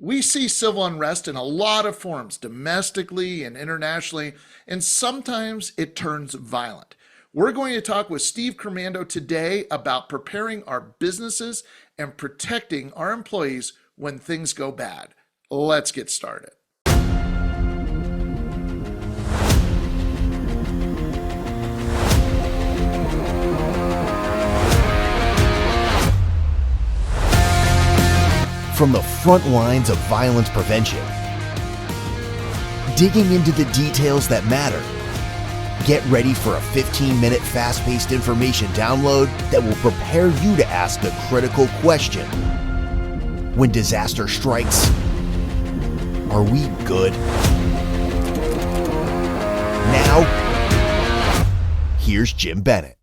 We see civil unrest in a lot of forms, domestically and internationally, and sometimes it turns violent. We're going to talk with Steve Crimando today about preparing our businesses and protecting our employees when things go bad. Let's get started. From the front lines of violence prevention, digging into the details that matter. Get ready for a 15-minute fast-paced information download that will prepare you to ask the critical question. When disaster strikes, are we good? Now, here's Jim Bennett.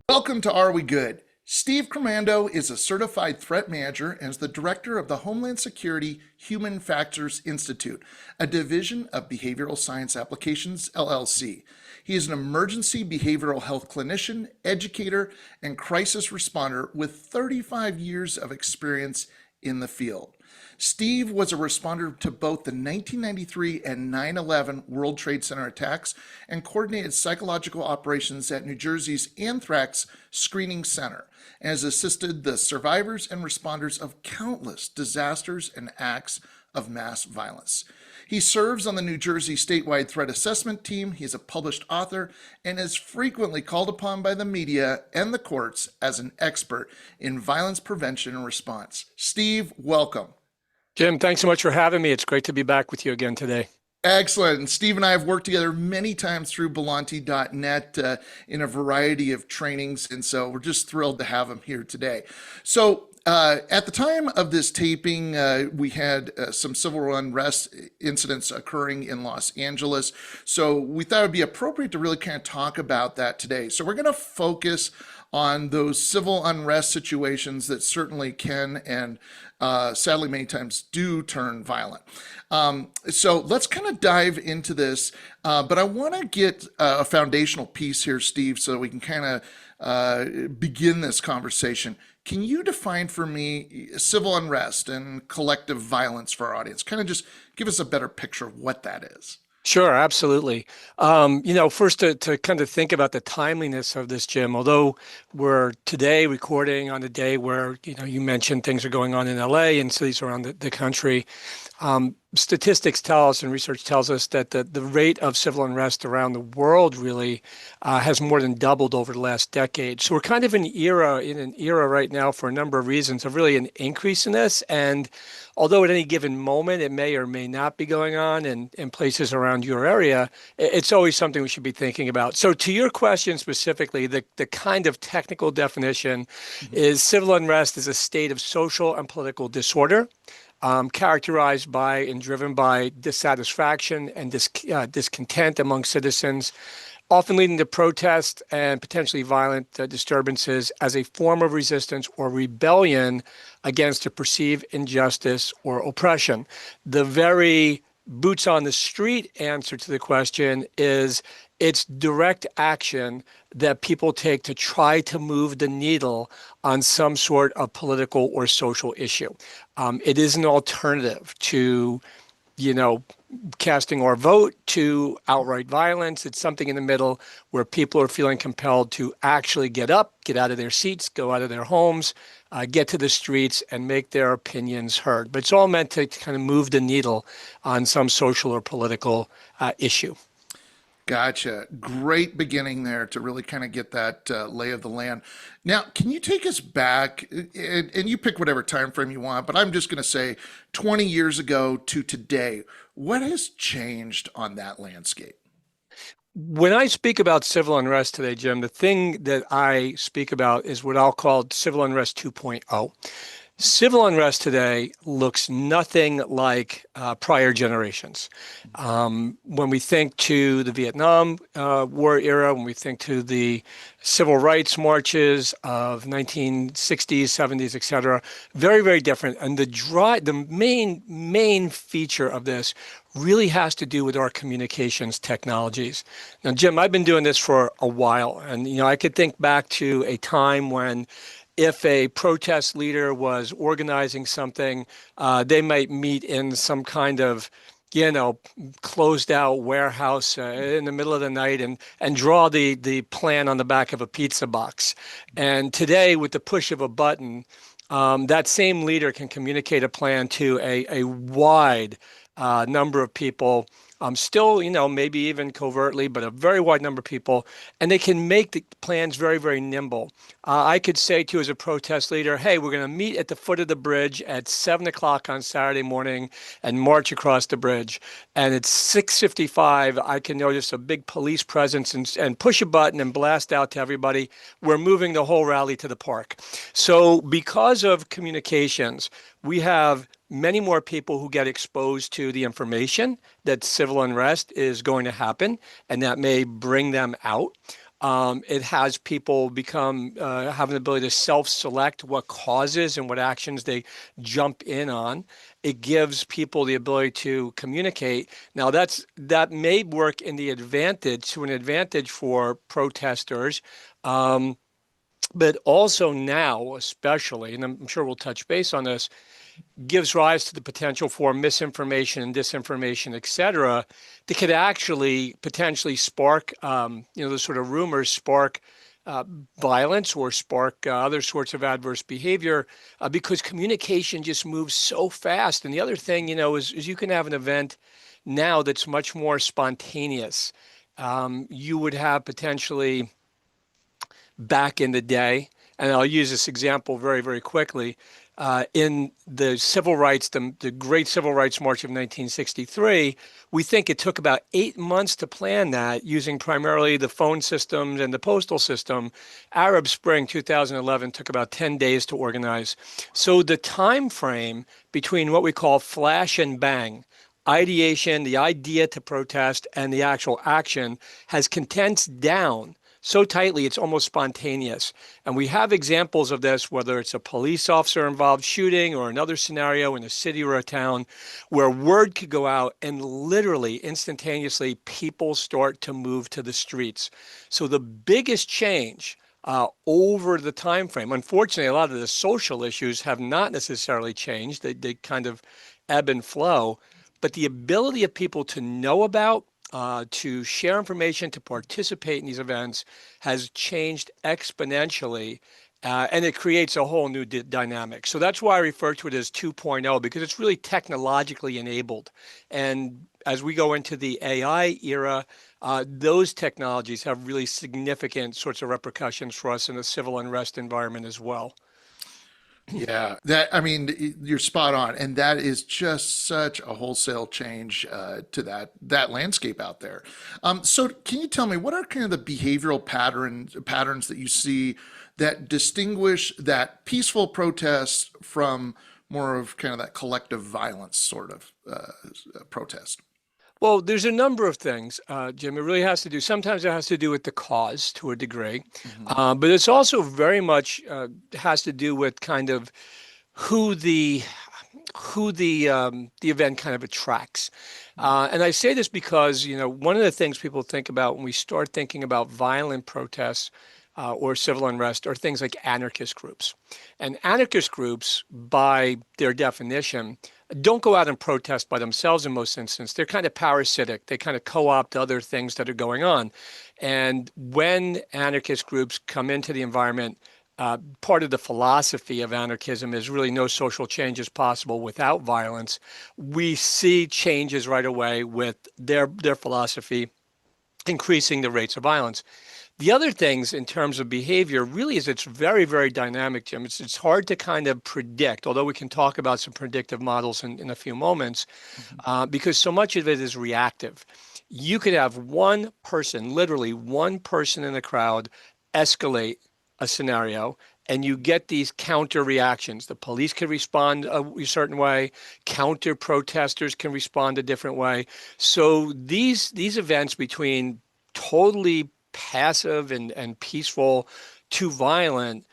Welcome to Are We Good? Steve Crimando is a certified threat manager and is the director of the Homeland Security Human Factors Institute, a division of Behavioral Science Applications, LLC. He is an emergency behavioral health clinician, educator, and crisis responder with 35 years of experience in the field. Steve was a responder to both the 1993 and 9/11 World Trade Center attacks and coordinated psychological operations at New Jersey's Anthrax Screening Center, and has assisted the survivors and responders of countless disasters and acts of mass violence. He serves on the New Jersey statewide threat assessment team. He is a published author and is frequently called upon by the media and the courts as an expert in violence prevention and response. Steve, welcome. Jim, thanks so much for having me. It's great to be back with you again today. Excellent. And Steve and I have worked together many times through Belanti.net in a variety of trainings. And so we're just thrilled to have him here today. So at the time of this taping, we had some civil unrest incidents occurring in Los Angeles. So we thought it would be appropriate to really kind of talk about that today. So we're going to focus on those civil unrest situations that certainly can and sadly many times do turn violent. So let's kind of dive into this, but I want to get a foundational piece here, Steve, so we can kind of begin this conversation. Can you define for me civil unrest and collective violence for our audience? Kind of just give us a better picture of what that is. Sure, absolutely. First to kind of think about the timeliness of this, Jim, although we're today recording on a day where, you mentioned things are going on in LA and cities around the country. Statistics tell us and research tells us that the rate of civil unrest around the world really has more than doubled over the last decade. So we're kind of in an era right now for a number of reasons of really an increase in this. And although at any given moment it may or may not be going on in places around your area, it's always something we should be thinking about. So to your question specifically, the kind of technical definition is civil unrest is a state of social and political disorder characterized by and driven by dissatisfaction and discontent among citizens, often leading to protest and potentially violent disturbances as a form of resistance or rebellion against a perceived injustice or oppression. The very boots on the street answer to the question is it's direct action that people take to try to move the needle on some sort of political or social issue. It is an alternative to, casting our vote, to outright violence. It's something in the middle where people are feeling compelled to actually get up, get out of their seats, go out of their homes, get to the streets and make their opinions heard. But it's all meant to kind of move the needle on some social or political issue. Gotcha. Great beginning there to really kind of get that lay of the land. Now, can you take us back, and you pick whatever time frame you want, but I'm just going to say 20 years ago to today. What has changed on that landscape? When I speak about civil unrest today, Jim, the thing that I speak about is what I'll call civil unrest 2.0. Civil unrest today looks nothing like prior generations. When we think to the Vietnam War era, when we think to the civil rights marches of 1960s, 70s, et cetera, very, very different. And the main feature of this really has to do with our communications technologies. Now, Jim, I've been doing this for a while, and I could think back to a time when if a protest leader was organizing something, they might meet in some kind of, closed out warehouse in the middle of the night and draw the plan on the back of a pizza box. And today, with the push of a button, that same leader can communicate a plan to a wide number of people, still, maybe even covertly, but a very wide number of people, and they can make the plans very, very nimble. I could say to you as a protest leader, hey, we're going to meet at the foot of the bridge at 7 o'clock on Saturday morning and march across the bridge. And it's 6:55. I can notice a big police presence and push a button and blast out to everybody. We're moving the whole rally to the park. So because of communications, we have many more people who get exposed to the information that civil unrest is going to happen, and that may bring them out. It has people have an ability to self-select what causes and what actions they jump in on. It gives people the ability to communicate. Now, that may work to an advantage for protesters. But also now, especially, and I'm sure we'll touch base on this, gives rise to the potential for misinformation and disinformation, et cetera, that could actually potentially spark, the sort of rumors spark violence or spark other sorts of adverse behavior because communication just moves so fast. And the other thing, is you can have an event now that's much more spontaneous. You would have potentially back in the day, and I'll use this example very, very quickly. In the civil rights, the Great Civil Rights March of 1963, we think it took about 8 months to plan that using primarily the phone systems and the postal system. Arab Spring 2011 took about 10 days to organize. So the time frame between what we call flash and bang, ideation, the idea to protest, and the actual action has condensed down so tightly, it's almost spontaneous. And we have examples of this, whether it's a police officer involved shooting or another scenario in a city or a town, where word could go out and literally instantaneously people start to move to the streets. So the biggest change over the time frame, unfortunately, a lot of the social issues have not necessarily changed. They kind of ebb and flow. But the ability of people to know about, to share information, to participate in these events has changed exponentially, and it creates a whole new dynamic. So that's why I refer to it as 2.0, because it's really technologically enabled. And as we go into the AI era, those technologies have really significant sorts of repercussions for us in the civil unrest environment as well. Yeah, you're spot on, and that is just such a wholesale change to that landscape out there. So, can you tell me what are kind of the behavioral patterns that you see that distinguish that peaceful protest from more of kind of that collective violence sort of protest? Well, there's a number of things, Jim. It really sometimes it has to do with the cause to a degree, Hmm. but it's also very much has to do with kind of who the the event kind of attracts. And I say this because, one of the things people think about when we start thinking about violent protests or civil unrest are things like anarchist groups. And anarchist groups, by their definition, don't go out and protest by themselves in most instances. They're kind of parasitic. They kind of co-opt other things that are going on. And when anarchist groups come into the environment, part of the philosophy of anarchism is really no social change is possible without violence. We see changes right away with their philosophy increasing the rates of violence. The other things in terms of behavior really is it's very, very dynamic, Jim. It's hard to kind of predict, although we can talk about some predictive models in a few moments, because so much of it is reactive. You could have one person, literally one person in the crowd, escalate a scenario, and you get these counter reactions. The police can respond a certain way, counter protesters can respond a different way. So these events between totally passive and peaceful to violent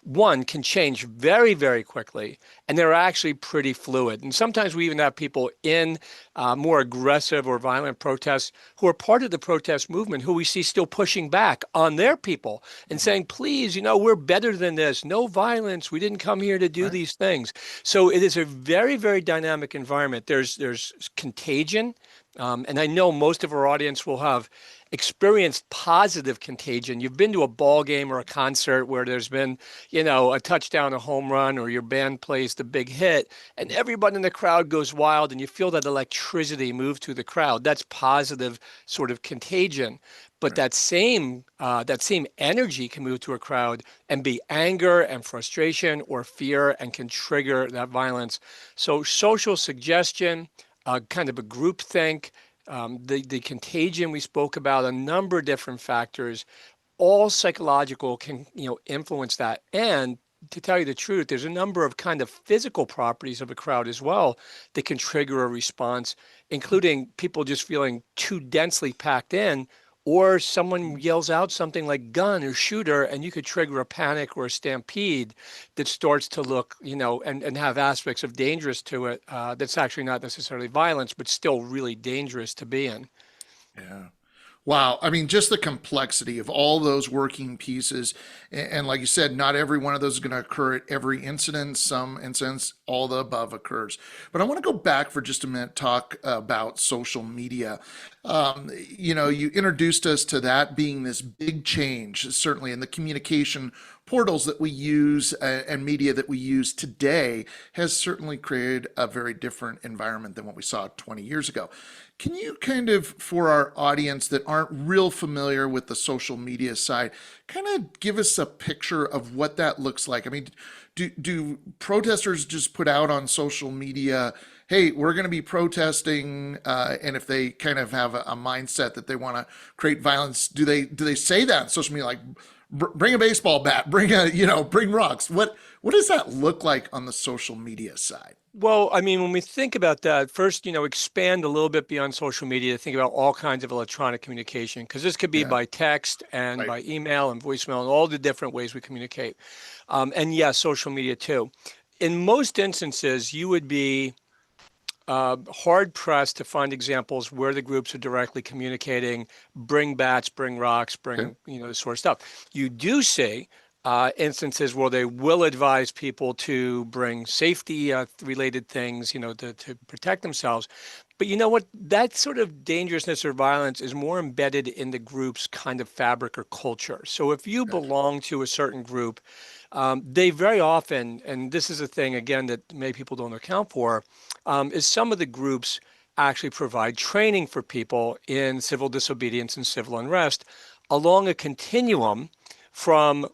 one, can change very, very quickly, and they're actually pretty fluid. And sometimes we even have people in more aggressive or violent protests who are part of the protest movement who we see still pushing back on their people and saying, please, we're better than this. No violence. We didn't come here to do Right. these things. So it is a very, very dynamic environment. There's contagion. And I know most of our audience will have experienced positive contagion. You've been to a ball game or a concert where there's been, a touchdown, a home run, or your band plays the big hit, and everybody in the crowd goes wild, and you feel that electricity move through the crowd. That's positive sort of contagion. But Right. that same energy can move to a crowd and be anger and frustration or fear and can trigger that violence. So social suggestion, kind of a group think, the contagion we spoke about, a number of different factors, all psychological can influence that. And to tell you the truth, there's a number of kind of physical properties of a crowd as well that can trigger a response, including people just feeling too densely packed in, or someone yells out something like gun or shooter, and you could trigger a panic or a stampede that starts to look, and have aspects of dangerous to it, that's actually not necessarily violence, but still really dangerous to be in. Yeah. Wow. I mean, just the complexity of all those working pieces. And like you said, not every one of those is going to occur at every incident. Some incidents, all the above occurs. But I want to go back for just a minute, talk about social media. You introduced us to that being this big change, certainly in the communication portals that we use and media that we use today has certainly created a very different environment than what we saw 20 years ago. Can you kind of, for our audience that aren't real familiar with the social media side, kind of give us a picture of what that looks like? I mean, do protesters just put out on social media, hey, we're going to be protesting, and if they kind of have a mindset that they want to create violence, do they say that on social media, like bring a baseball bat, bring rocks? What does that look like on the social media side? Well, I mean, when we think about that, first, expand a little bit beyond social media, think about all kinds of electronic communication, because this could be Yeah. by text and Right. by email and voicemail and all the different ways we communicate. And yes, social media too. In most instances, you would be hard pressed to find examples where the groups are directly communicating, bring bats, bring rocks, Okay. bring, this sort of stuff. You do see instances where they will advise people to bring safety related things, to protect themselves. But you know what? That sort of dangerousness or violence is more embedded in the group's kind of fabric or culture. So if you Gotcha. belong to a certain group, they very often, and this is a thing again that many people don't account for, is some of the groups actually provide training for people in civil disobedience and civil unrest along a continuum from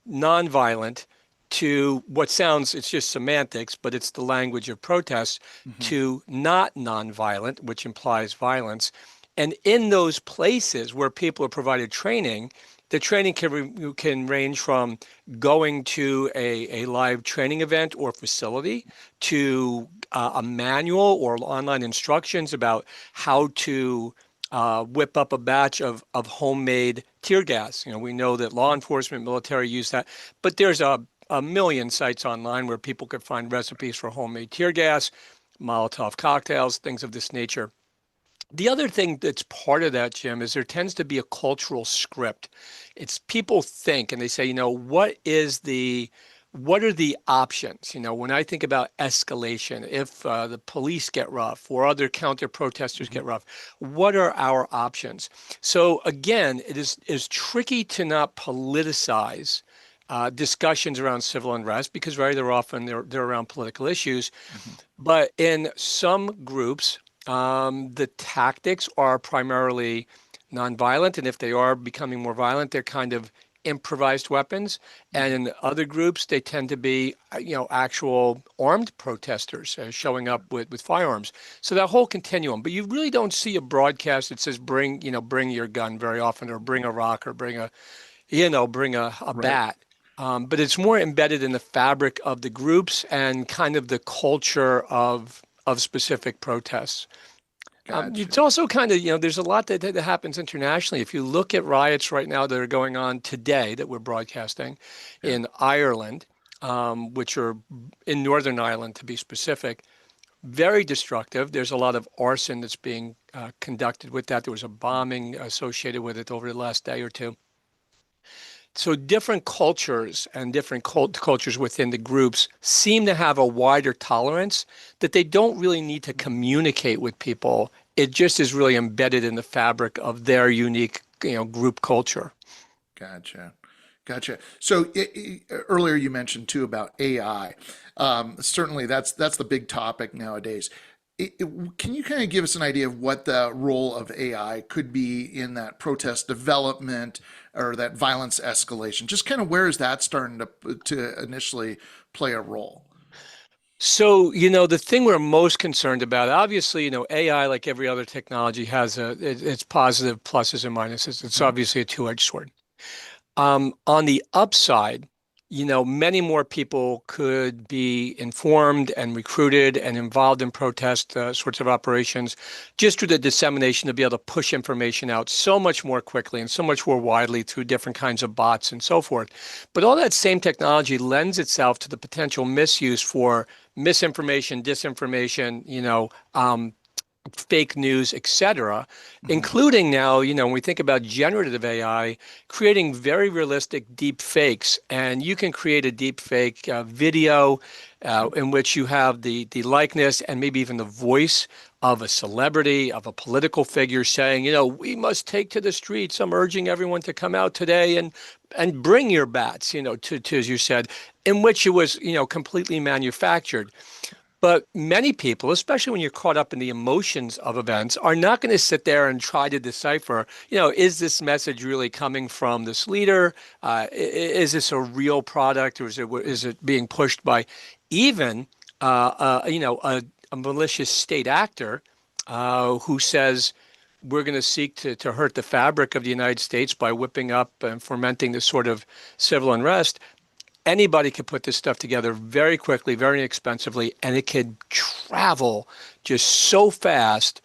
nonviolent to what sounds, it's just semantics, but it's the language of protest, Hmm. to not nonviolent, which implies violence. And in those places where people are provided training, the training can range from going to a live training event or facility to a manual or online instructions about how to whip up a batch of homemade tear gas. We know that law enforcement, military use that, but there's a million sites online where people could find recipes for homemade tear gas, Molotov cocktails, things of this nature. The other thing that's part of that, Jim, is there tends to be a cultural script. It's people think and they say, what are the options? When I think about escalation, if the police get rough or other counter protesters Hmm. get rough, what are our options? So again, it is tricky to not politicize discussions around civil unrest because very often they're around political issues. Hmm. But in some groups, the tactics are primarily nonviolent, and if they are becoming more violent, they're kind of improvised weapons. And in other groups, they tend to be, actual armed protesters showing up with firearms. So that whole continuum. But you really don't see a broadcast that says bring your gun very often, or bring a rock, or bring a Right. bat. But it's more embedded in the fabric of the groups and kind of the culture of specific protests. Gotcha. It's also kind of, there's a lot that happens internationally. If you look at riots right now that are going on today that we're broadcasting Yeah. in Ireland, which are in Northern Ireland to be specific, very destructive. There's a lot of arson that's being conducted with that. There was a bombing associated with it over the last day or two. So different cultures and different cultures within the groups seem to have a wider tolerance that they don't really need to communicate with people. It just is really embedded in the fabric of their unique, group culture. Gotcha. Gotcha. So earlier you mentioned too about AI. Certainly that's the big topic nowadays. Can you kind of give us an idea of what the role of AI could be in that protest development or that violence escalation? Just kind of where is that starting to initially play a role? So, the thing we're most concerned about, obviously, AI, like every other technology, has its positive pluses and minuses. It's Mhm. obviously a two-edged sword. On the upside, many more people could be informed and recruited and involved in protest sorts of operations just through the dissemination to be able to push information out so much more quickly and so much more widely through different kinds of bots and so forth. But all that same technology lends itself to the potential misuse for misinformation, disinformation, fake news, etc., Mhm. including now, when we think about generative AI, creating very realistic deep fakes. And you can create a deep fake video Okay. in which you have the likeness and maybe even the voice of a celebrity, of a political figure saying, we must take to the streets. I'm urging everyone to come out today and bring your bats, to as you said, in which it was, completely manufactured. But many people, especially when you're caught up in the emotions of events, are not going to sit there and try to decipher, is this message really coming from this leader? Is this a real product, or is it being pushed by even, a malicious state actor who says we're going to seek to hurt the fabric of the United States by whipping up and fomenting this sort of civil unrest? Anybody could put this stuff together very quickly, very inexpensively, and it could travel just so fast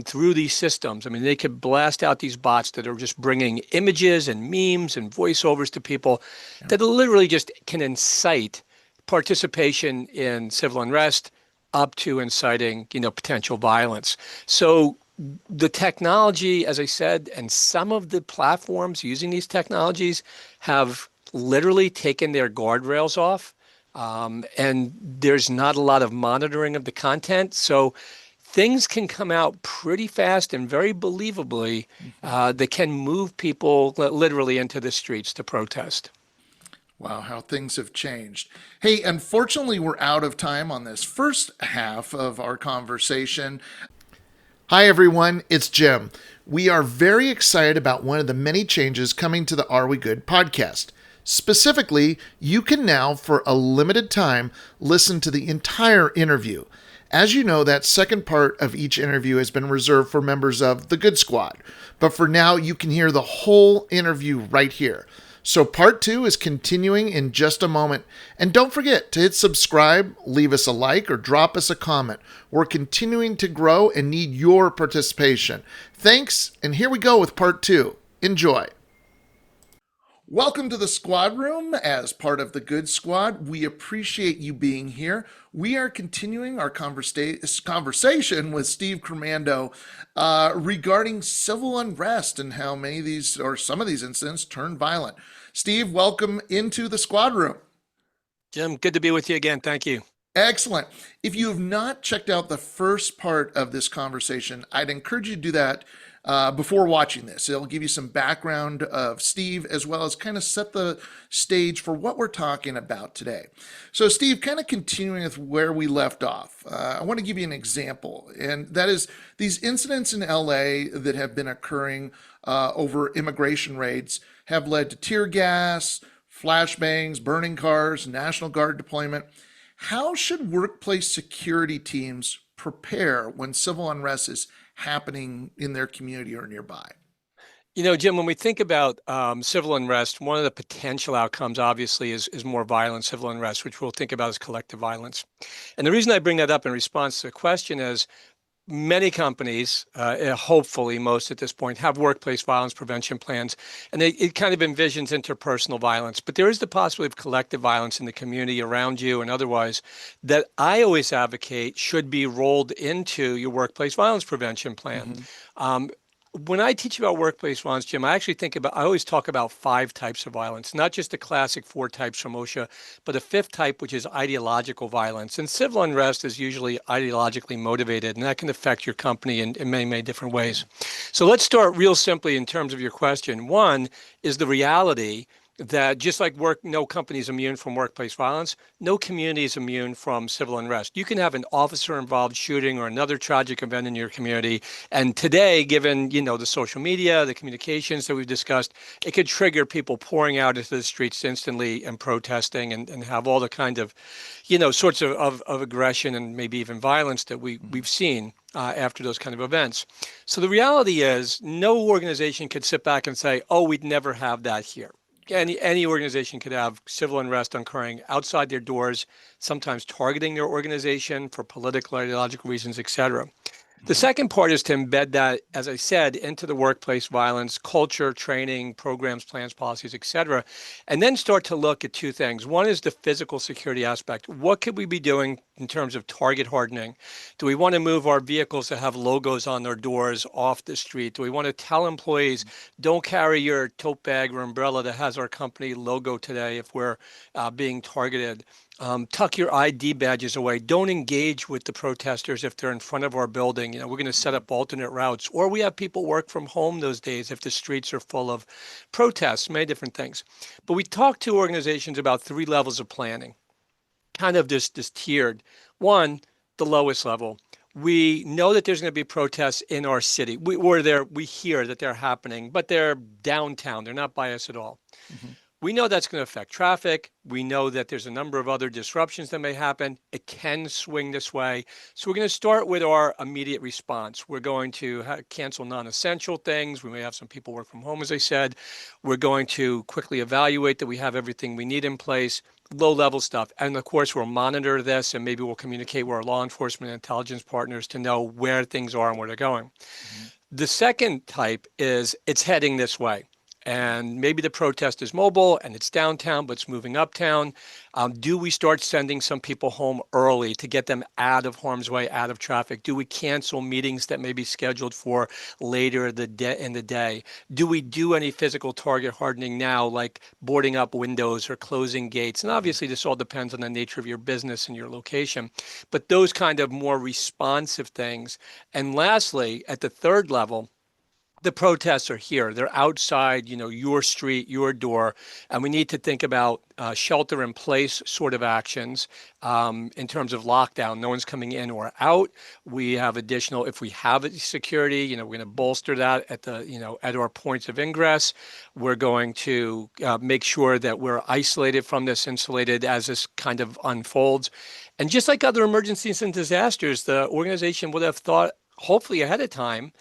through these systems. I mean, they could blast out these bots that are just bringing images and memes and voiceovers to people Yeah. that literally just can incite participation in civil unrest up to inciting, potential violence. So the technology, as I said, and some of the platforms using these technologies have literally taken their guardrails off. And there's not a lot of monitoring of the content. So things can come out pretty fast and very believably Mhm. that can move people literally into the streets to protest. Wow, how things have changed. Hey, unfortunately, we're out of time on this first half of our conversation. Hi, everyone. It's Jim. We are very excited about one of the many changes coming to the Are We Good podcast. Specifically, you can now, for a limited time, listen to the entire interview. As you know, that second part of each interview has been reserved for members of the Good Squad. But for now, you can hear the whole interview right here. So part two is continuing in just a moment. And don't forget to hit subscribe, leave us a like, or drop us a comment. We're continuing to grow and need your participation. Thanks, and here we go with part two. Enjoy. Welcome to the Squad Room as part of the Good Squad. We appreciate you being here. We are continuing our conversation with Steve Crimando regarding civil unrest and how many of these, or some of these incidents, turn violent. Steve, welcome into the Squad Room. Jim, good to be with you again. Thank you. Excellent. If you have not checked out the first part of this conversation, I'd encourage you to do that before watching this. It'll give you some background of Steve as well as kind of set the stage for what we're talking about today. So, Steve, kind of continuing with where we left off, I want to give you an example, and that is these incidents in LA that have been occurring over immigration raids have led to tear gas, flashbangs, burning cars, National Guard deployment. How should workplace security teams prepare when civil unrest is happening in their community or nearby? Jim, when we think about civil unrest, one of the potential outcomes, obviously, is more violent civil unrest, which we'll think about as collective violence. And the reason I bring that up in response to the question is many companies, hopefully most at this point, have workplace violence prevention plans, and it kind of envisions interpersonal violence. But there is the possibility of collective violence in the community around you and otherwise that I always advocate should be rolled into your workplace violence prevention plan. Mm-hmm. When I teach about workplace violence, Jim, I always talk about 5 types of violence, not just the classic 4 types from OSHA, but a 5th type, which is ideological violence. And civil unrest is usually ideologically motivated, and that can affect your company in many, many different ways. So let's start real simply in terms of your question. One is the reality that just like no company is immune from workplace violence, no community is immune from civil unrest. You can have an officer-involved shooting or another tragic event in your community, and today, given the social media, the communications that we've discussed, it could trigger people pouring out into the streets instantly and protesting and have all the kind of, sorts of aggression and maybe even violence that we've seen after those kind of events. So the reality is, no organization could sit back and say, "Oh, we'd never have that here." Any organization could have civil unrest occurring outside their doors, sometimes targeting their organization for political, ideological reasons, et cetera. The second part is to embed that, as I said, into the workplace violence culture, training, programs, plans, policies, et cetera, and then start to look at 2 things. One is the physical security aspect. What could we be doing in terms of target hardening? Do we want to move our vehicles that have logos on their doors off the street? Do we want to tell employees, don't carry your tote bag or umbrella that has our company logo today if we're being targeted? Tuck your ID badges away. Don't engage with the protesters if they're in front of our building. We're going to set up alternate routes. Or we have people work from home those days if the streets are full of protests, many different things. But we talked to organizations about 3 levels of planning, kind of this tiered. One, the lowest level. We know that there's going to be protests in our city. We hear that they're happening, but they're downtown. They're not by us at all. Mm-hmm. We know that's going to affect traffic. We know that there's a number of other disruptions that may happen. It can swing this way. So we're going to start with our immediate response. We're going to cancel non-essential things. We may have some people work from home, as I said. We're going to quickly evaluate that we have everything we need in place, low-level stuff. And of course, we'll monitor this, and maybe we'll communicate with our law enforcement and intelligence partners to know where things are and where they're going. Mm-hmm. The second type is it's heading this way. And maybe the protest is mobile and it's downtown, but it's moving uptown. Do we start sending some people home early to get them out of harm's way, out of traffic? Do we cancel meetings that may be scheduled for later in the day? Do we do any physical target hardening now, like boarding up windows or closing gates? And obviously, this all depends on the nature of your business and your location. But those kind of more responsive things. And lastly, at the 3rd level, the protests are here. They're outside, your street, your door, and we need to think about shelter-in-place sort of actions in terms of lockdown. No one's coming in or out. We have additional, if we have security, we're going to bolster that at at our points of ingress. We're going to make sure that we're isolated from this, insulated as this kind of unfolds. And just like other emergencies and disasters, the organization would have thought, hopefully ahead of time,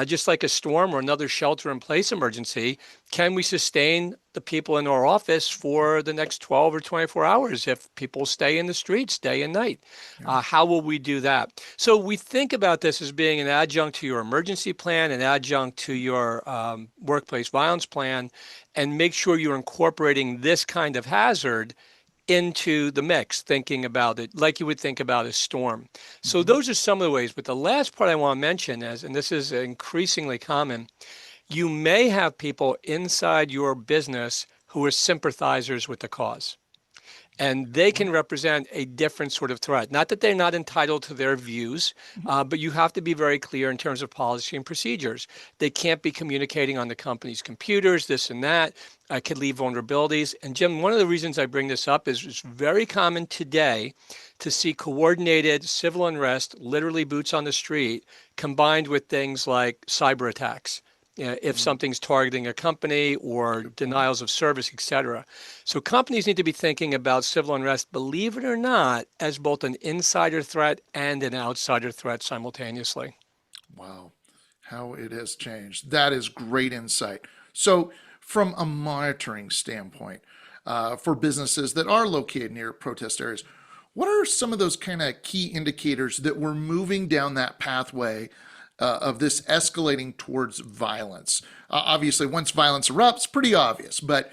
just like a storm or another shelter-in-place emergency, can we sustain the people in our office for the next 12 or 24 hours if people stay in the streets day and night? Yeah. How will we do that? So we think about this as being an adjunct to your emergency plan, an adjunct to your workplace violence plan, and make sure you're incorporating this kind of hazard into the mix, thinking about it like you would think about a storm. So those are some of the ways. But the last part I want to mention is, and this is increasingly common, you may have people inside your business who are sympathizers with the cause. And they can represent a different sort of threat. Not that they're not entitled to their views, but you have to be very clear in terms of policy and procedures. They can't be communicating on the company's computers, this and that. Could leave vulnerabilities. And Jim, one of the reasons I bring this up is it's very common today to see coordinated civil unrest, literally boots on the street, combined with things like cyber attacks. If something's targeting a company or denials of service, et cetera. So companies need to be thinking about civil unrest, believe it or not, as both an insider threat and an outsider threat simultaneously. Wow, how it has changed. That is great insight. So from a monitoring standpoint, for businesses that are located near protest areas, What are some of those kind of key indicators that we're moving down that pathway of this escalating towards violence? Obviously, once violence erupts, pretty obvious. But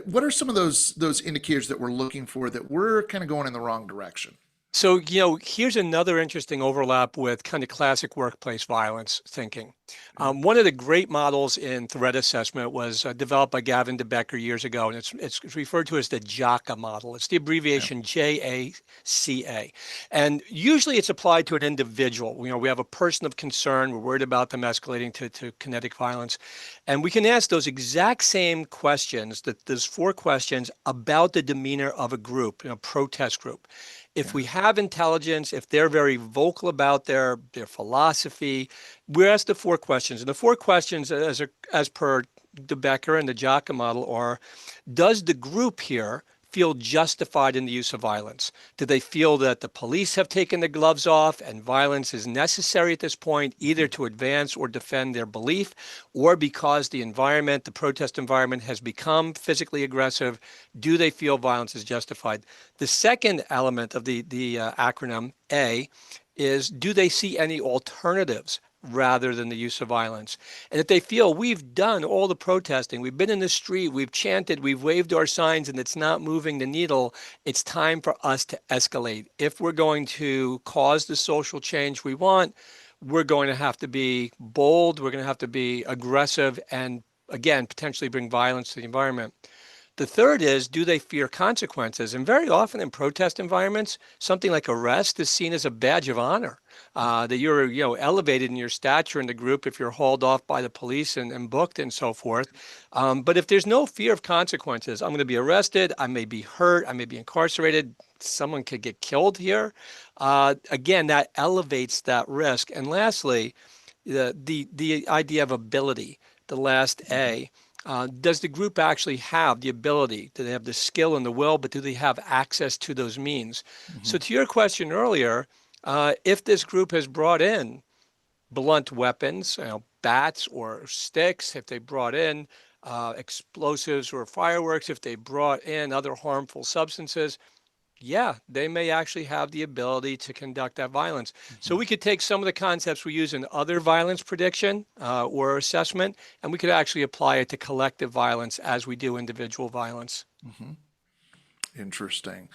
what are some of those indicators that we're looking for that we're kind of going in the wrong direction? So, here's another interesting overlap with kind of classic workplace violence thinking. One of the great models in threat assessment was developed by Gavin DeBecker years ago, and it's referred to as the JACA model. It's the Yeah. abbreviation JACA. And usually it's applied to an individual. We have a person of concern. We're worried about them escalating to kinetic violence. And we can ask those exact same questions, that there's 4 questions about the demeanor of a group, protest group. If Yeah. we have intelligence, if they're very vocal about their philosophy, we ask the 4 questions. And the 4 questions, as per De Becker and the Jaka model, are: does the group here feel justified in the use of violence? Do they feel that the police have taken the gloves off and violence is necessary at this point, either to advance or defend their belief, or because the environment, the protest environment, has become physically aggressive? Do they feel violence is justified? The second element of the acronym A is: do they see any alternatives rather than the use of violence? And if they feel we've done all the protesting, we've been in the street, we've chanted, we've waved our signs, and it's not moving the needle, it's time for us to escalate. If we're going to cause the social change we want, we're going to have to be bold, we're going to have to be aggressive, and again, potentially bring violence to the environment. The third is, do they fear consequences? And very often in protest environments, something like arrest is seen as a badge of honor, that you're, elevated in your stature in the group if you're hauled off by the police and booked and so forth. But if there's no fear of consequences, I'm going to be arrested, I may be hurt, I may be incarcerated, someone could get killed here. Again, that elevates that risk. And lastly, the idea of ability, the last A. Does the group actually have the ability? Do they have the skill and the will, but do they have access to those means? Mm-hmm. So to your question earlier, if this group has brought in blunt weapons, bats or sticks, if they brought in explosives or fireworks, if they brought in other harmful substances, yeah, they may actually have the ability to conduct that violence. So Mm-hmm. we could take some of the concepts we use in other violence prediction or assessment, and we could actually apply it to collective violence as we do individual violence. Mm-hmm. Interesting.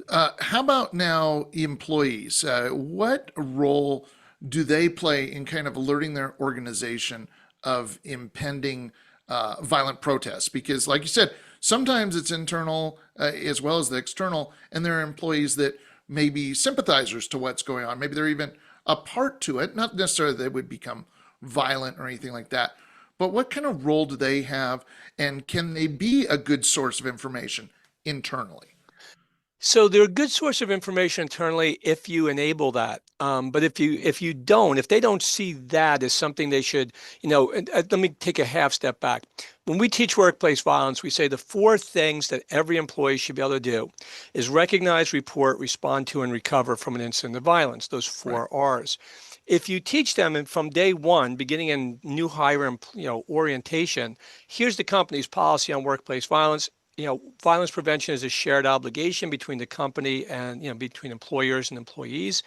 How about now employees? What role do they play in kind of alerting their organization of impending violent protests? Because, like you said, sometimes it's internal as well as the external, and there are employees that may be sympathizers to what's going on. Maybe they're even a part to it, not necessarily they would become violent or anything like that. But what kind of role do they have, and can they be a good source of information internally? So they're a good source of information internally if you enable that. But if you don't, if they don't see that as something they should, let me take a half step back. When we teach workplace violence, we say the 4 things that every employee should be able to do is recognize, report, respond to, and recover from an incident of violence. Those Right. 4 R's. If you teach them, and from day one, beginning in new hire, orientation, here's the company's policy on workplace violence. Violence prevention is a shared obligation between the company and, between employers and employees.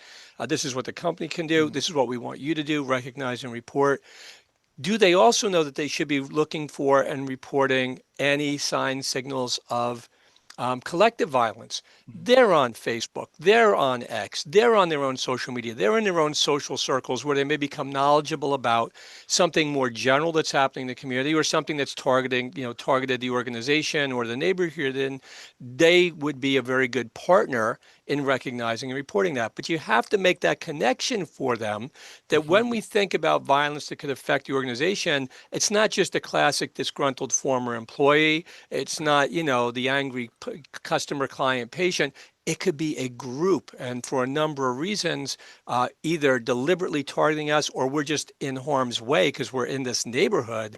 This is what the company can do. Mm-hmm. This is what we want you to do: recognize and report. Do they also know that they should be looking for and reporting any signs, signals of collective violence? They're on Facebook, they're on X, they're on their own social media, they're in their own social circles where they may become knowledgeable about something more general that's happening in the community, or something that's targeted the organization or the neighborhood. In they would be a very good partner in recognizing and reporting that. But you have to make that connection for them, that Mm-hmm. when we think about violence that could affect the organization, it's not just a classic disgruntled former employee. It's not, the angry customer, client, patient. It could be a group, and for a number of reasons, either deliberately targeting us, or we're just in harm's way because we're in this neighborhood.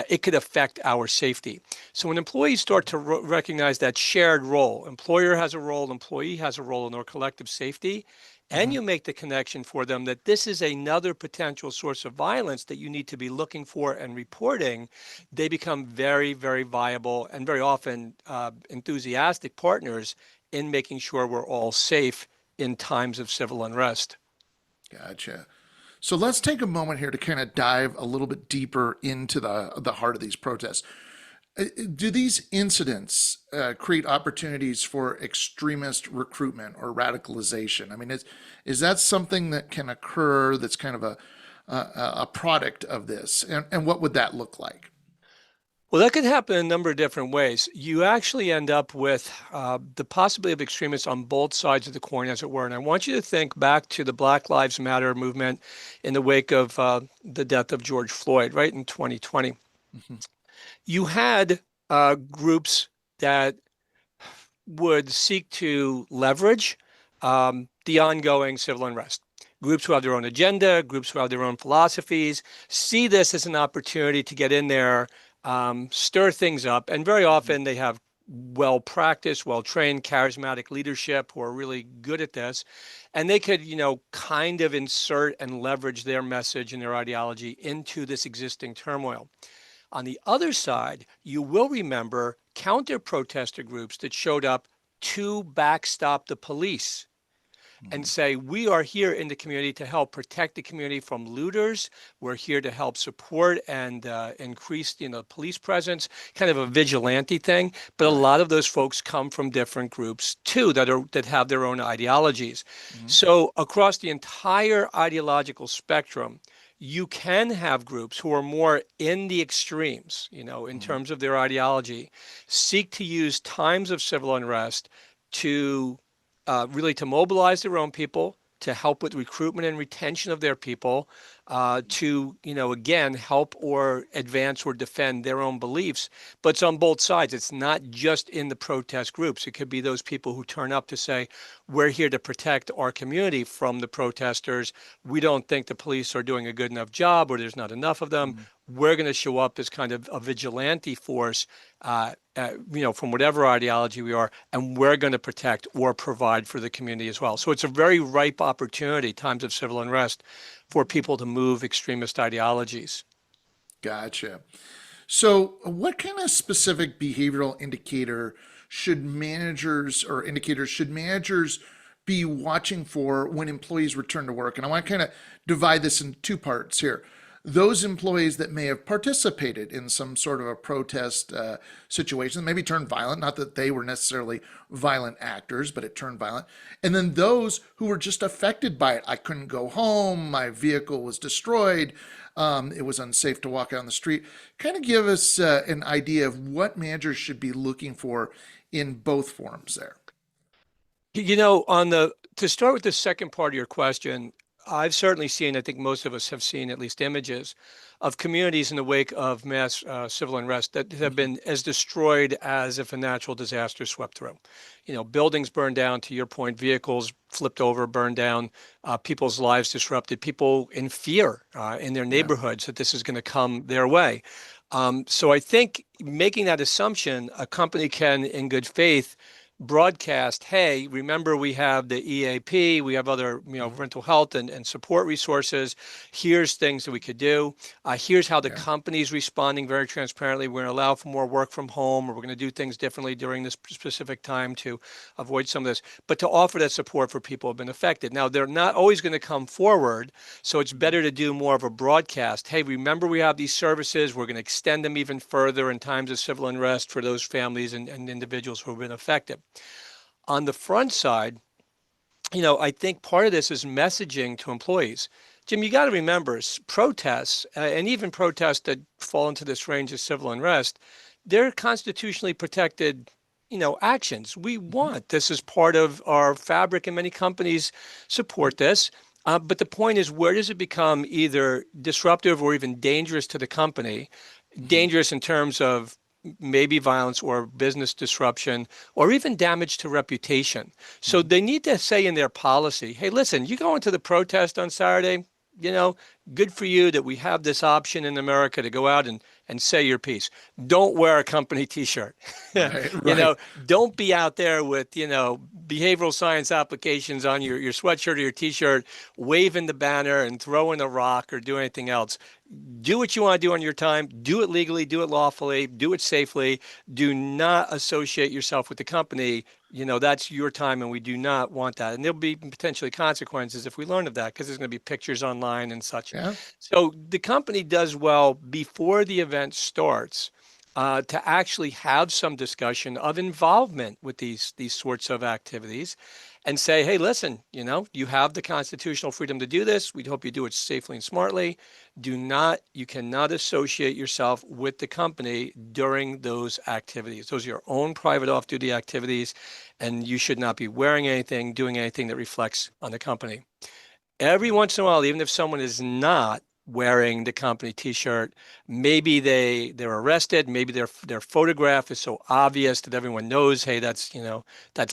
It could affect our safety. So when employees start to recognize that shared role, employer has a role, employee has a role in our collective safety, and Mm-hmm. you make the connection for them that this is another potential source of violence that you need to be looking for and reporting, they become very, very viable and very often enthusiastic partners in making sure we're all safe in times of civil unrest. Gotcha. So let's take a moment here to kind of dive a little bit deeper into the heart of these protests. Do these incidents create opportunities for extremist recruitment or radicalization? I mean, is that something that can occur that's kind of a product of this? And what would that look like? Well, that could happen in a number of different ways. You actually end up with the possibility of extremists on both sides of the coin, as it were. And I want you to think back to the Black Lives Matter movement in the wake of the death of George Floyd, right, in 2020. Mhm. You had groups that would seek to leverage the ongoing civil unrest. Groups who have their own agenda, groups who have their own philosophies, see this as an opportunity to get in there, stir things up. And very often they have well-practiced, well-trained, charismatic leadership who are really good at this. And they could, kind of insert and leverage their message and their ideology into this existing turmoil. On the other side, you will remember counter-protester groups that showed up to backstop the police and say, we are here in the community to help protect the community from looters. We're here to help support and increase, police presence, kind of a vigilante thing. But a Right. lot of those folks come from different groups too that have their own ideologies. Mhm. So across the entire ideological spectrum, you can have groups who are more in the extremes, in Mhm. terms of their ideology, seek to use times of civil unrest to really to mobilize their own people, to help with recruitment and retention of their people, to, again, help or advance or defend their own beliefs. But it's on both sides. It's not just in the protest groups. It could be those people who turn up to say, we're here to protect our community from the protesters. We don't think the police are doing a good enough job or there's not enough of them. Mhm. We're going to show up as kind of a vigilante force, from whatever ideology we are, and we're going to protect or provide for the community as well. So it's a very ripe opportunity, times of civil unrest, for people to move extremist ideologies. Gotcha. So, what kind of specific behavioral indicator should managers be watching for when employees return to work? And I want to kind of divide this into two parts here. Those employees that may have participated in some sort of a protest situation, maybe turned violent, not that they were necessarily violent actors, but it turned violent. And then those who were just affected by it. I couldn't go home, my vehicle was destroyed, it was unsafe to walk down the street. Kind of give us an idea of what managers should be looking for in both forms there. To start with the second part of your question, I've certainly seen, I think most of us have seen at least images of communities in the wake of mass civil unrest that have been as destroyed as if a natural disaster swept through. Buildings burned down, to your point, vehicles flipped over, burned down, people's lives disrupted, people in fear in their Yeah. neighborhoods that this is going to come their way. So I think making that assumption, a company can, in good faith, broadcast, hey, remember we have the EAP, we have other, mental health and support resources. Here's things that we could do. Here's how the Yeah. company's responding very transparently. We're going to allow for more work from home, or we're going to do things differently during this specific time to avoid some of this, but to offer that support for people who have been affected. Now, they're not always going to come forward, so it's better to do more of a broadcast. Hey, remember we have these services. We're going to extend them even further in times of civil unrest for those families and individuals who have been affected. On the front side, I think part of this is messaging to employees. Jim, you got to remember protests, and even protests that fall into this range of civil unrest, they're constitutionally protected, actions. We want this as part of our fabric, and many companies support this. But the point is, where does it become either disruptive or even dangerous to the company? Mhm. Dangerous in terms of maybe violence or business disruption or even damage to reputation. So Mhm. they need to say in their policy, hey, listen, you go into the protest on Saturday, good for you that we have this option in America to go out and say your piece. Don't wear a company t-shirt. Right. Right. Don't be out there with, behavioral science applications on your sweatshirt or your t-shirt, waving the banner and throwing a rock or do anything else. Do what you want to do on your time. Do it legally, do it lawfully, do it safely. Do not associate yourself with the company. That's your time, and we do not want that. And there'll be potentially consequences if we learn of that, because there's going to be pictures online and such. Yeah. So the company does well before the event starts to actually have some discussion of involvement with these sorts of activities and say, hey, listen, you have the constitutional freedom to do this. We hope you do it safely and smartly. You cannot associate yourself with the company during those activities. Those are your own private off-duty activities, and you should not be wearing anything, doing anything that reflects on the company. Every once in a while, even if someone is not wearing the company t-shirt, maybe they're arrested, maybe their photograph is so obvious that everyone knows, hey, that's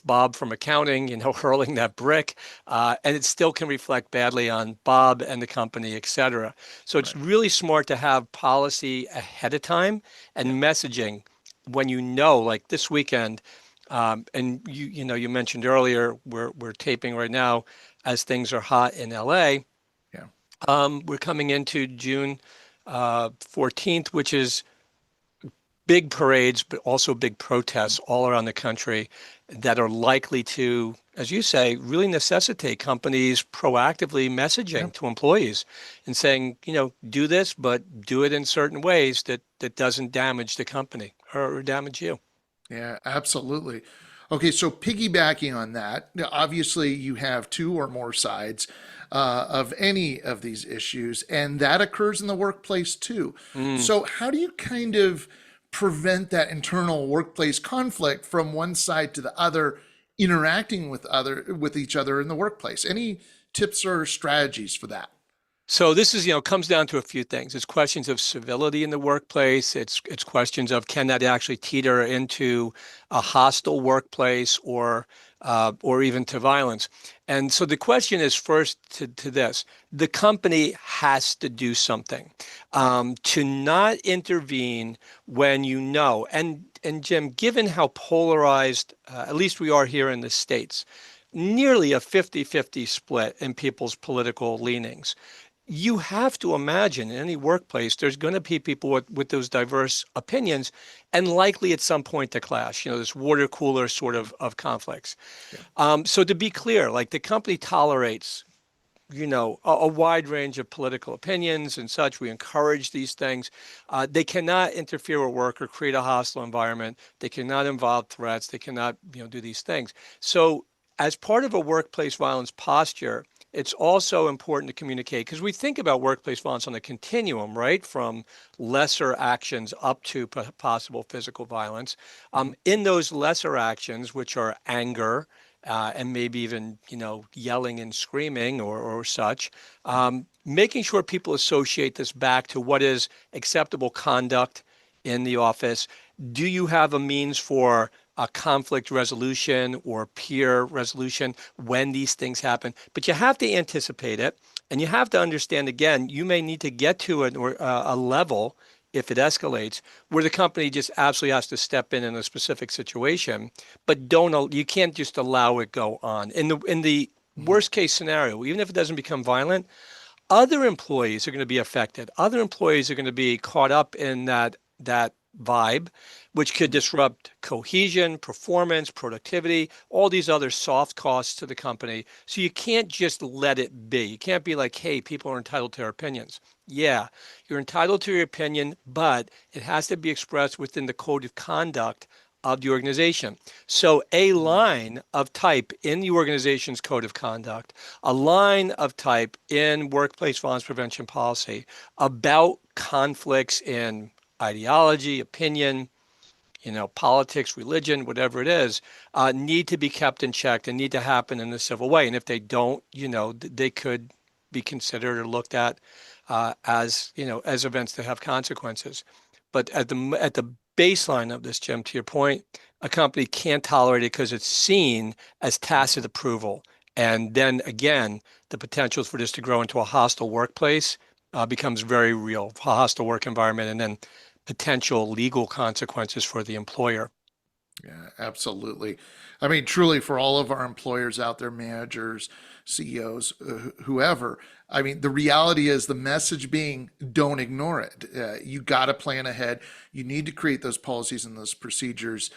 Bob from accounting, hurling that brick, and it still can reflect badly on Bob and the company, et cetera. So it's really smart to have policy ahead of time and messaging when like this weekend. And you mentioned earlier, we're taping right now as things are hot in LA. We're coming into June 14th, which is big parades, but also big protests all around the country that are likely to, as you say, really necessitate companies proactively messaging to employees and saying, do this, but do it in certain ways that doesn't damage the company or damage you. Yeah, absolutely. Okay, so piggybacking on that, now, obviously you have two or more sides of any of these issues, and that occurs in the workplace too. So how do you kind of prevent that internal workplace conflict from one side to the other interacting with each other in the workplace? Any tips or strategies for that? So this is, comes down to a few things. It's questions of civility in the workplace. It's questions of, can that actually teeter into a hostile workplace or even to violence? And so the question is first to this: the company has to do something to not intervene when and Jim, given how polarized, at least we are here in the States, nearly a 50-50 split in people's political leanings. You have to imagine in any workplace, there's going to be people with those diverse opinions and likely at some point to clash, this water cooler sort of conflicts. So to be clear, like the company tolerates, a wide range of political opinions and such. We encourage these things. They cannot interfere with work or create a hostile environment. They cannot involve threats. They cannot, do these things. So as part of a workplace violence posture, it's also important to communicate, because we think about workplace violence on a continuum, right? From lesser actions up to possible physical violence. In those lesser actions, which are anger, and maybe even, yelling and screaming or such, making sure people associate this back to what is acceptable conduct in the office. Do you have a means for a conflict resolution or peer resolution when these things happen? But you have to anticipate it, and you have to understand, again, you may need to get to a level, if it escalates, where the company just absolutely has to step in a specific situation, but you can't just allow it go on. In the worst case scenario, even if it doesn't become violent, other employees are going to be affected. Other employees are going to be caught up in that vibe, which could disrupt cohesion, performance, productivity, all these other soft costs to the company. So you can't just let it be. You can't be like, hey, people are entitled to their opinions. Yeah, you're entitled to your opinion, but it has to be expressed within the code of conduct of the organization. So a line of type in the organization's code of conduct, a line of type in workplace violence prevention policy about conflicts in ideology, opinion, politics, religion, whatever it is, need to be kept in check and need to happen in a civil way. And if they don't, they could be considered or looked at as events that have consequences. But at the baseline of this, Jim, to your point, a company can't tolerate it because it's seen as tacit approval. And then again, the potential for this to grow into a hostile workplace becomes very real, a hostile work environment, and then potential legal consequences for the employer. Yeah, absolutely. I mean, truly, for all of our employers out there, managers, CEOs, whoever, I mean, the reality is the message being don't ignore it. You got to plan ahead. You need to create those policies and those procedures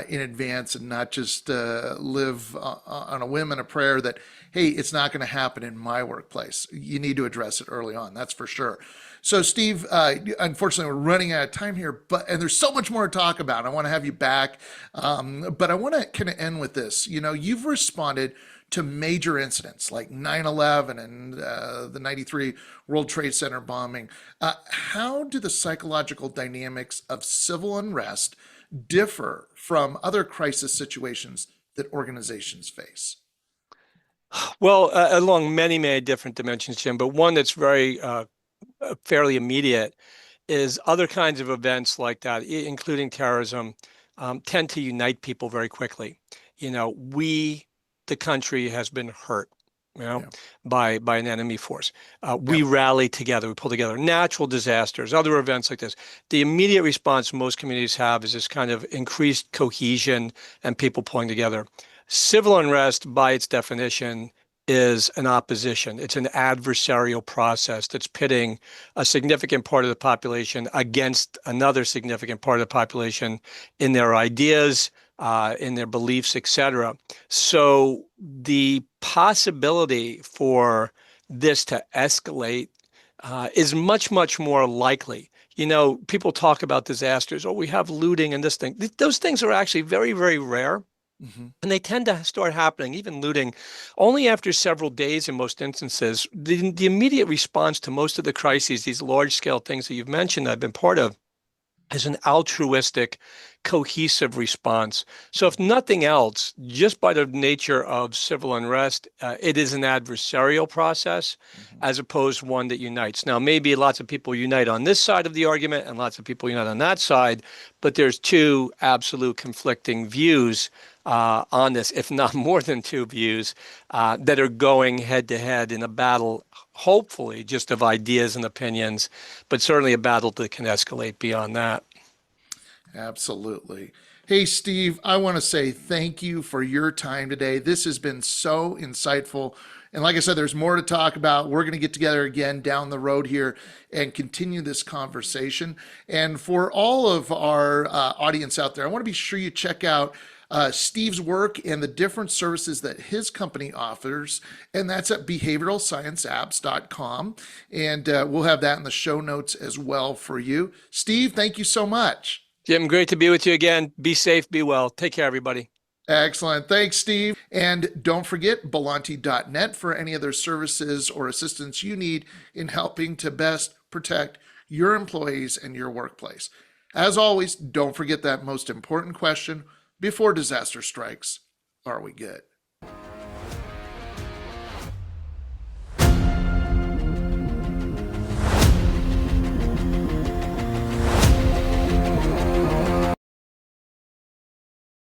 in advance and not just live on a whim and a prayer that, hey, it's not going to happen in my workplace. You need to address it early on. That's for sure. So, Steve, unfortunately, we're running out of time here, and there's so much more to talk about. I want to have you back, but I want to kind of end with this. You know, you've responded to major incidents like 9/11 and the 93 World Trade Center bombing. How do the psychological dynamics of civil unrest differ from other crisis situations that organizations face? Well, along many, many different dimensions, Jim, but one that's very fairly immediate is other kinds of events like that, including terrorism, tend to unite people very quickly. You know, the country has been hurt, you know, Yeah, by an enemy force. yeah, We rally together, we pull together. Natural disasters, other events like this. The immediate response most communities have is this kind of increased cohesion and people pulling together. Civil unrest, by its definition, is an opposition. It's an adversarial process that's pitting a significant part of the population against another significant part of the population in their ideas, in their beliefs, etc. So the possibility for this to escalate is much, much more likely. You know, people talk about disasters. Oh, we have looting and this thing. Those things are actually very, very rare. hmm And they tend to start happening, even looting, only after several days in most instances. The immediate response to most of the crises, these large scale things that you've mentioned I've been part of, is an altruistic, cohesive response. So, if nothing else, just by the nature of civil unrest, it is an adversarial process hmm as opposed to one that unites. Now, maybe lots of people unite on this side of the argument and lots of people unite on that side, but there's two absolute conflicting views on this, if not more than two views, that are going head to head in a battle, hopefully just of ideas and opinions, but certainly a battle that can escalate beyond that. Absolutely. Hey, Steve, I want to say thank you for your time today. This has been so insightful. And like I said, there's more to talk about. We're going to get together again down the road here and continue this conversation. And for all of our audience out there, I want to be sure you check out Steve's work and the different services that his company offers. And that's at behavioralscienceapps.com. And we'll have that in the show notes as well for you. Steve, thank you so much. Jim, great to be with you again. Be safe, be well. Take care, everybody. Excellent. Thanks, Steve. And don't forget Belanti.net for any other services or assistance you need in helping to best protect your employees and your workplace. As always, don't forget that most important question before disaster strikes: are we good?